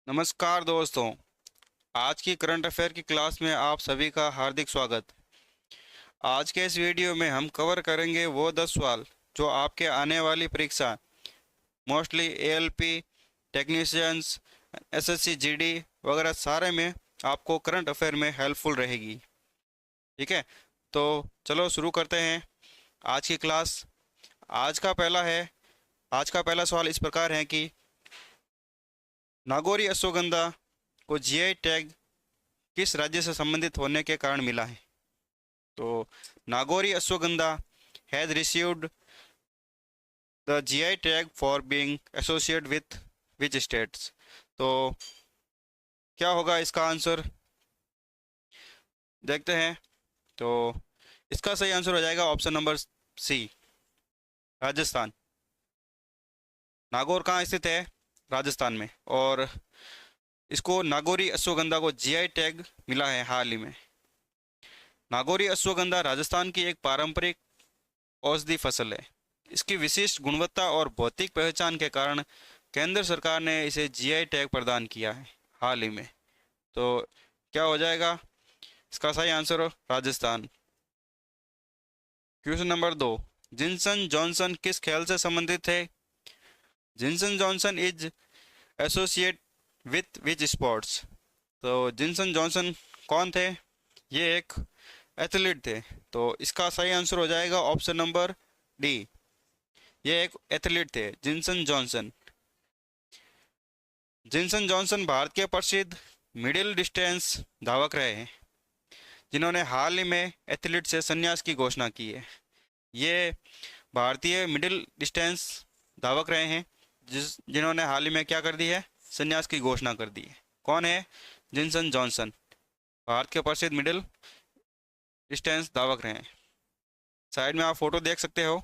नमस्कार दोस्तों। आज की करंट अफेयर की क्लास में आप सभी का हार्दिक स्वागत। आज के इस वीडियो में हम कवर करेंगे वो 10 सवाल जो आपके आने वाली परीक्षा mostly ALP, technicians, SSC GD वगैरह सारे में आपको करंट अफेयर में हेल्पफुल रहेगी। ठीक है, तो चलो शुरू करते हैं आज की क्लास। आज का पहला है आज का पहला सवाल इस प्रकार है कि नागौरी अश्वगंधा को जीआई टैग किस राज्य से संबंधित होने के कारण मिला है। तो Nagauri ashwagandha has received the GI tag for being associated with which states. तो क्या होगा इसका आंसर, देखते हैं। तो इसका सही आंसर हो जाएगा option number C, Rajasthan. Nagaur कहाँ स्थित है? राजस्थान में। और इसको नागौरी अश्वगंधा को जीआई टैग मिला है हाल ही में। नागौरी अश्वगंधा राजस्थान की एक पारंपरिक औषधि फसल है। इसकी विशिष्ट गुणवत्ता और भौतिक पहचान के कारण केंद्र सरकार ने इसे जीआई टैग प्रदान किया है हाल ही में। तो क्या हो जाएगा इसका सही answer? Rajasthan. Question number 2, Jinson Johnson किस खेल से संबंधित है? Jinson Johnson is associate with which sports. तो जिनसन जॉनसन कौन थे? ये एक एथलीट थे। तो इसका सही आंसर हो जाएगा ऑप्शन नंबर डी, ये एक एथलीट थे जिनसन जॉनसन। जिनसन जॉनसन भारत के प्रसिद्ध मिडिल डिस्टेंस धावक रहे हैं जिन्होंने हाल ही में एथलीट से संन्यास की घोषणा की है। ये भारतीय मिडिल डिस्टेंस धावक रहे हैं जिन्होंने हाल ही में क्या कर दी है? संन्यास की घोषणा कर दी है। कौन है? जिनसन जॉनसन भारत के प्रसिद्ध मिडिल डिस्टेंस धावक रहे हैं। साइड में आप फोटो देख सकते हो।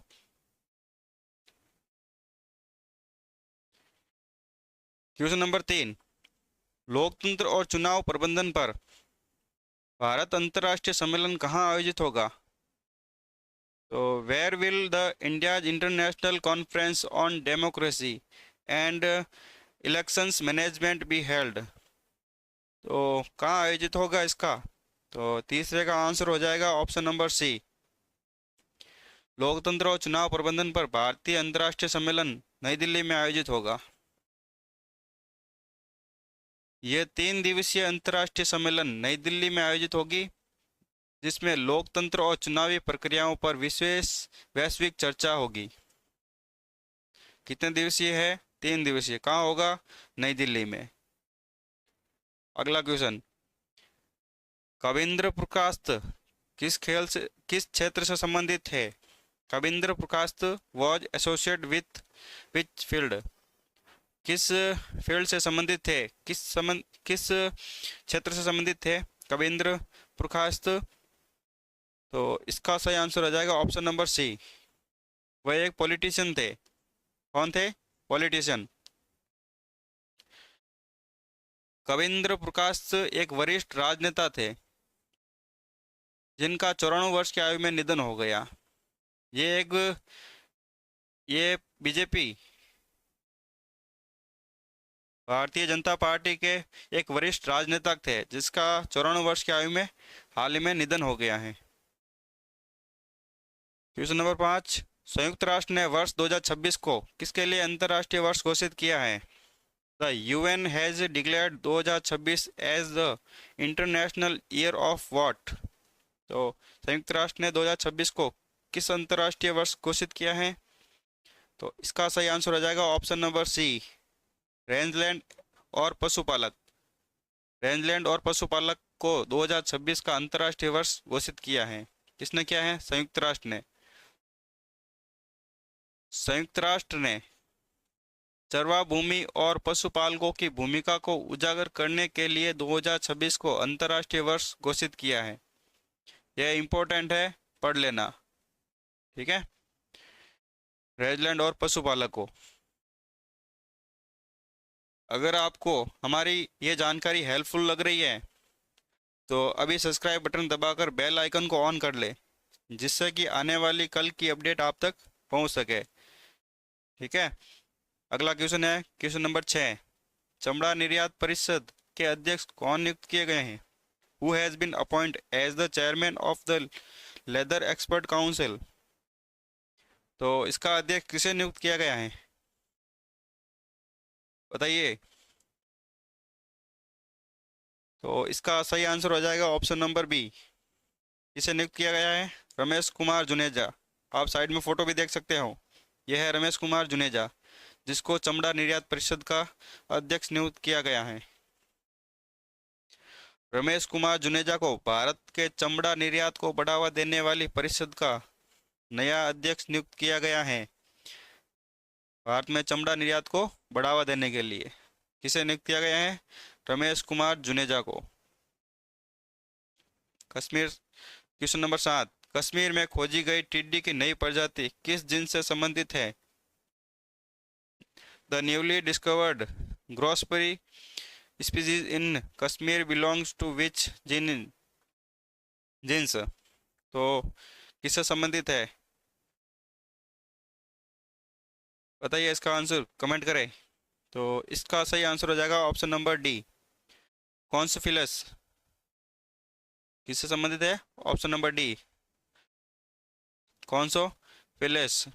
क्वेश्चन नंबर 3, लोकतंत्र और चुनाव प्रबंधन पर भारत अंतर्राष्ट्रीय सम्मेलन कहाँ आयोजित होगा? तो where will the India's international conference on democracy and elections management be held. तो कहाँ आयोजित होगा इसका? तो तीसरे का आंसर हो जाएगा ऑप्शन नंबर सी, लोकतंत्र और चुनाव प्रबंधन पर भारतीय अंतर्राष्ट्रीय सम्मेलन नई दिल्ली में आयोजित होगा। यह 3 दिवसीय अंतर्राष्ट्रीय सम्मेलन नई दिल्ली में आयोजित होगी जिसमें लोकतंत्र और चुनावी प्रक्रियाओं पर विशेष वैश्विक चर्चा होगी। कितने दिवसीय है? 3 दिवसीय। कहाँ होगा? नई दिल्ली में। अगला क्वेश्चन, कविंद्र प्रकाश किस क्षेत्र से संबंधित है? Kavindra Prakash was associate with which field. किस फील्ड से संबंधित थे? किस क्षेत्र से संबंधित थे कविंद्र प्रकाश? तो इसका सही आंसर हो जाएगा ऑप्शन नंबर सी, वह एक पॉलिटिशियन थे। कौन थे? पॉलिटिशियन। कविंद्र प्रकाश एक वरिष्ठ राजनेता थे जिनका 94 वर्ष की आयु में निधन हो गया। ये एक ये बीजेपी, भारतीय जनता पार्टी के एक वरिष्ठ राजनेता थे जिसका 94 वर्ष की आयु में हाल ही में निधन हो गया है। क्वेश्चन नंबर 5, संयुक्त राष्ट्र ने वर्ष 2026 को किसके लिए अंतर्राष्ट्रीय वर्ष घोषित किया है? The UN has declared 2026 as the international year of what. तो संयुक्त राष्ट्र ने 2026 को किस अंतर्राष्ट्रीय वर्ष घोषित किया है? तो इसका सही आंसर हो जाएगा ऑप्शन नंबर सी, रेंजलैंड और पशुपालक। रेंजलैंड और पशुपालक को 2026 का अंतर्राष्ट्रीय वर्ष घोषित किया है। किसने किया है? संयुक्त राष्ट्र ने। संयुक्त राष्ट्र ने चरवा भूमि और पशुपालकों की भूमिका को उजागर करने के लिए 2026 को अंतर्राष्ट्रीय वर्ष घोषित किया है। यह इम्पोर्टेंट है, पढ़ लेना। ठीक है, रेंजलैंड और पशुपालकों। अगर आपको हमारी ये जानकारी हेल्पफुल लग रही है तो अभी सब्सक्राइब बटन दबाकर बेल आइकन को ऑन कर ले जिससे कि आने वाली कल की अपडेट आप तक पहुंच सके। ठीक है, अगला क्वेश्चन है क्वेश्चन नंबर 6, चमड़ा निर्यात परिषद के अध्यक्ष कौन नियुक्त किए गए हैं? Who has been appointed as the chairman of the Leather Expert Council? तो इसका अध्यक्ष किसे नियुक्त किया गया है, बताइए। तो इसका सही आंसर हो जाएगा ऑप्शन नंबर बी। किसे नियुक्त किया गया है? रमेश कुमार जुनेजा। आप साइड में फोटो भी देख सकते हो, यह है रमेश कुमार जुनेजा, जिसको चमड़ा निर्यात परिषद का अध्यक्ष नियुक्त किया गया है। रमेश कुमार जुनेजा को भारत के चमड़ा निर्यात को बढ़ावा देने वाली परिषद का नया अध्यक्ष नियुक्त किया गया है। भारत में चमड़ा निर्यात को बढ़ावा देने के लिए किसे नियुक्त किया गया है? रमेश कुमार जुनेजा को। कश्मीर, क्वेश्चन नंबर 7, कश्मीर में खोजी गई टिड्डी की नई प्रजाति किस जिन्स से संबंधित है? The newly discovered gooseberry species in Kashmir belongs to which genus? तो किससे संबंधित है, बताइए इसका आंसर कमेंट करें। तो इसका सही आंसर हो जाएगा ऑप्शन नंबर डी, कॉन्सोफिलस। किससे संबंधित है? ऑप्शन नंबर डी, कॉन्सोफिलस।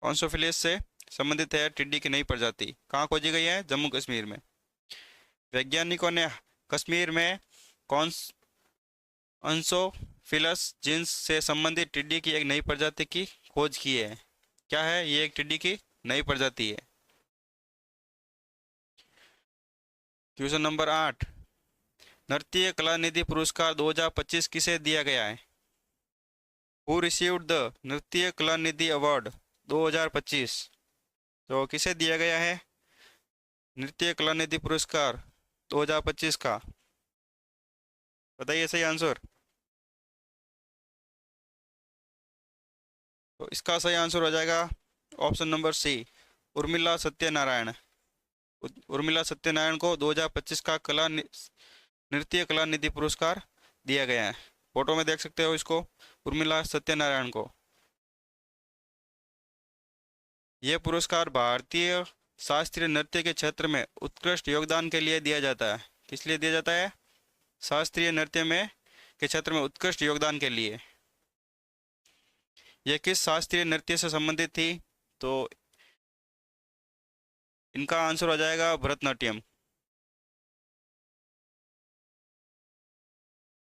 कॉन्सोफिलस से संबंधित है टिड्डी की नई प्रजाति। कहाँ खोजी गई है? जम्मू कश्मीर में। वैज्ञानिकों ने कश्मीर में कॉन्सोफिलस जीन्स से संबंधित टिड्डी की एक नई प्रजाति की खोज की है। क्या है ये? एक टिड्डी की नई प्रजाति है। क्वेश्चन नंबर 8, नृत्य कला निधि पुरस्कार 2025 किसे दिया गया है? हु रिसीव्ड द नृत्य कला निधि अवार्ड 2025? तो किसे दिया गया है नृत्य कला निधि पुरस्कार 2025 का, बताइए सही आंसर। तो इसका सही आंसर हो जाएगा option number C, Urmila Satyanarayan. Urmila Satyanarayan को 2025 का नृत्य कला निधि पुरस्कार दिया गया है। फोटो में देख सकते हो इसको, उर्मिला सत्यनारायण को। यह पुरस्कार भारतीय शास्त्रीय नृत्य के क्षेत्र में उत्कृष्ट योगदान के लिए दिया जाता है। किस लिए दिया जाता है? शास्त्रीय नृत्य में के क्षेत्र में उत्कृष्ट योगदान के लिए। यह किस शास्त्रीय नृत्य से संबंधित थी? तो इनका आंसर हो जाएगा भरतनाट्यम।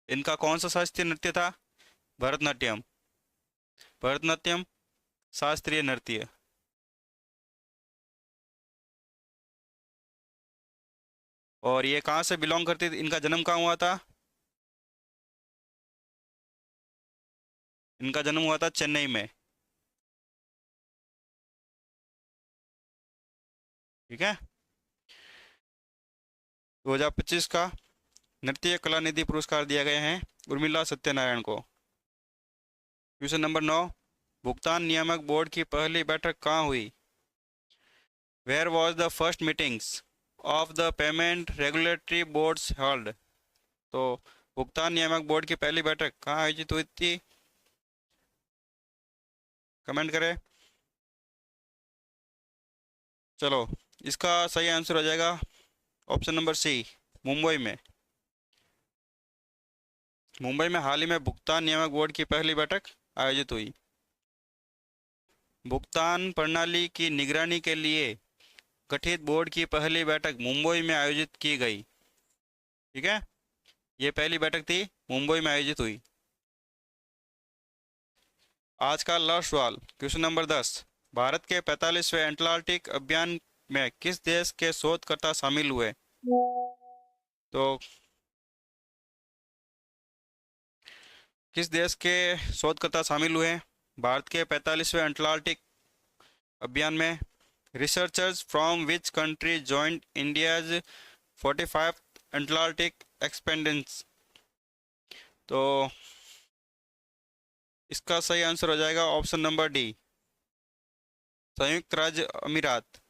इनका कौन सा शास्त्रीय नृत्य था? भरतनाट्यम। भरतनाट्यम शास्त्रीय नृत्य। और ये कहाँ से बिलोंग करती थी? इनका जन्म कहाँ हुआ था? इनका जन्म हुआ था चेन्नई में। ठीक है। 2025 का नृत्य कला निधि पुरस्कार दिया गया है उर्मिला सत्यनारायण को। क्वेश्चन नंबर 9, भुगतान नियामक बोर्ड की पहली बैठक कहाँ हुई? Where was the first meetings of the payment regulatory boards held? तो भुगतान नियामक बोर्ड की पहली बैठक कहाँ आयोजित हुई थी? कमेंट करें। चलो, इसका सही आंसर हो जाएगा ऑप्शन नंबर सी, मुंबई में। मुंबई में हाल ही में भुगतान नियामक बोर्ड की पहली बैठक आयोजित हुई। भुगतान प्रणाली की निगरानी के लिए गठित बोर्ड की पहली बैठक मुंबई में आयोजित की गई। ठीक है, ये पहली बैठक थी, मुंबई में आयोजित हुई। आज का लास्ट सवाल, क्वेश्चन नंबर 10, भारत के 45वें एंटार्कटिक अभियान में किस देश के शोधकर्ता शामिल हुए? तो किस देश के शोधकर्ता शामिल हुए भारत के 45वें एंटार्कटिक अभियान में? Researchers from which country joint India's 45th Antarctic expedition? तो इसका सही आंसर हो जाएगा ऑप्शन नंबर डी, संयुक्त राज्य अमीरात।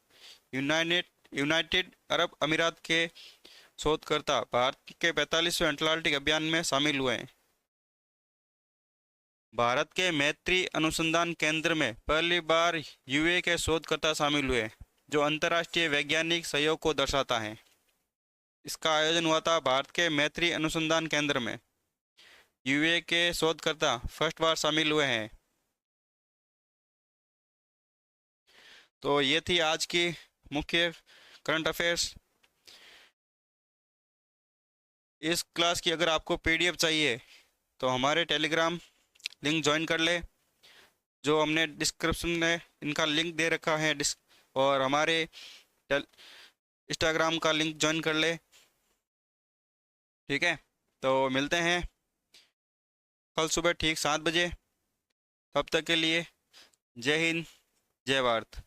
यूनाइटेड अरब अमीरात के शोधकर्ता भारत के 45वें एंटार्कटिक अभियान में शामिल हुए हैं। भारत के मैत्री अनुसंधान केंद्र में पहली बार यूए के शोधकर्ता शामिल हुए। जो अंतर्राष्ट्रीय वैज्ञानिक सहयोग को दर्शाता है। इसका आयोजन हुआ था भारत के मैत्री अनुसंधान केंद्र में। यूए के शोधकर्ता फर्स्ट बार शामिल हुए हैं। तो ये थी आज की मुख्य करंट अफेयर्स। इस क्लास की अगर आपको पीडीएफ चाहिए तो हमारे टेलीग्राम लिंक ज्वाइन कर ले, जो हमने डिस्क्रिप्शन में इनका लिंक दे रखा है। और हमारे इंस्टाग्राम का लिंक ज्वाइन कर ले। ठीक है, तो मिलते हैं कल सुबह ठीक 7 बजे। तब तक के लिए जय हिंद, जय भारत।